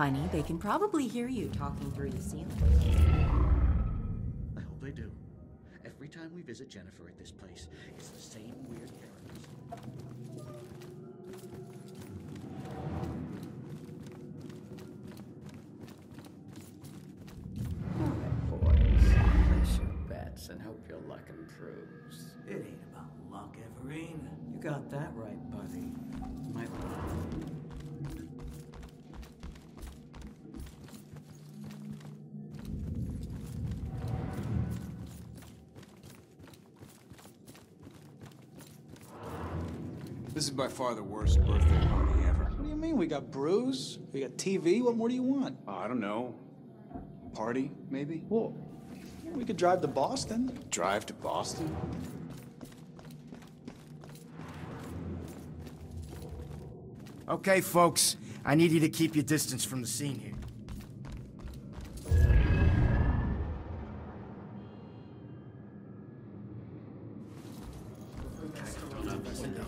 Honey, they can probably hear you talking through the ceiling. I hope they do. Every time we visit Jennifer at this place, it's the same weird characters. Place your bets and hope your luck improves. It ain't about luck, Everine. You got that right, buddy. My This is by far the worst birthday party ever. What do you mean? We got brews, we got TV. What more do you want? I don't know. Party, maybe? Well, we could drive to Boston. Drive to Boston? Okay, folks. I need you to keep your distance from the scene here. Thrown out of a window.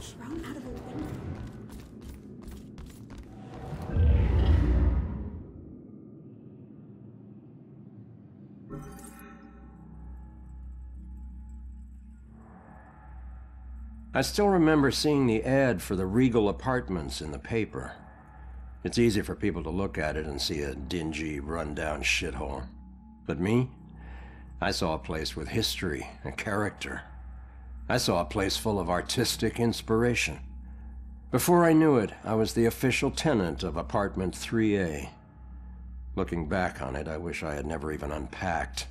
I still remember seeing the ad for the Regal Apartments in the paper. It's easy for people to look at it and see a dingy, run-down shithole. But me? I saw a place with history and character. I saw a place full of artistic inspiration. Before I knew it, I was the official tenant of apartment 3A. Looking back on it, I wish I had never even unpacked.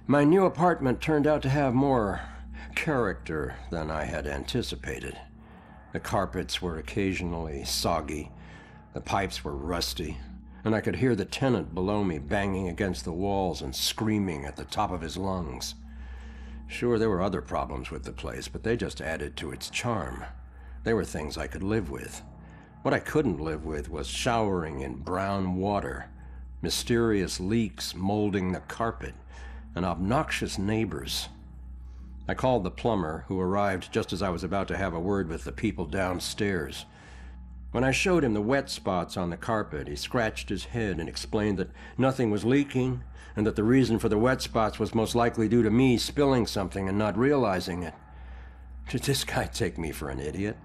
My new apartment turned out to have more character than I had anticipated. The carpets were occasionally soggy, the pipes were rusty, and I could hear the tenant below me banging against the walls and screaming at the top of his lungs. Sure, there were other problems with the place, but they just added to its charm. They were things I could live with. What I couldn't live with was showering in brown water, mysterious leaks molding the carpet, and obnoxious neighbors. I called the plumber, who arrived just as I was about to have a word with the people downstairs. When I showed him the wet spots on the carpet, he scratched his head and explained that nothing was leaking, and that the reason for the wet spots was most likely due to me spilling something and not realizing it. Did this guy take me for an idiot?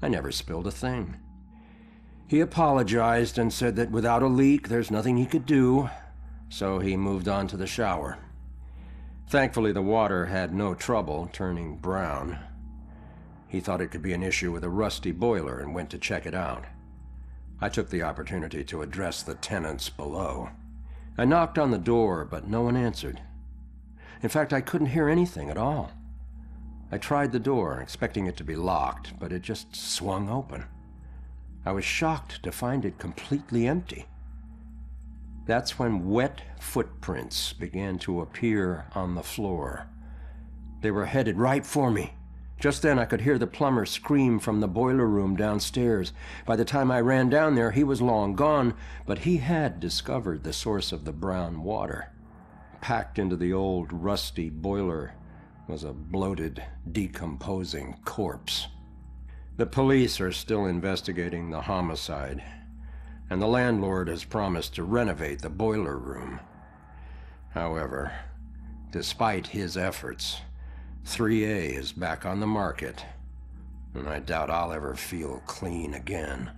I never spilled a thing. He apologized and said that without a leak, there's nothing he could do, so he moved on to the shower. Thankfully, the water had no trouble turning brown. He thought it could be an issue with a rusty boiler and went to check it out. I took the opportunity to address the tenants below. I knocked on the door, but no one answered. In fact, I couldn't hear anything at all. I tried the door, expecting it to be locked, but it just swung open. I was shocked to find it completely empty. That's when wet footprints began to appear on the floor. They were headed right for me. Just then I could hear the plumber scream from the boiler room downstairs. By the time I ran down there, he was long gone, but he had discovered the source of the brown water. Packed into the old rusty boiler was a bloated, decomposing corpse. The police are still investigating the homicide, and the landlord has promised to renovate the boiler room. However, despite his efforts, 3A is back on the market, and I doubt I'll ever feel clean again.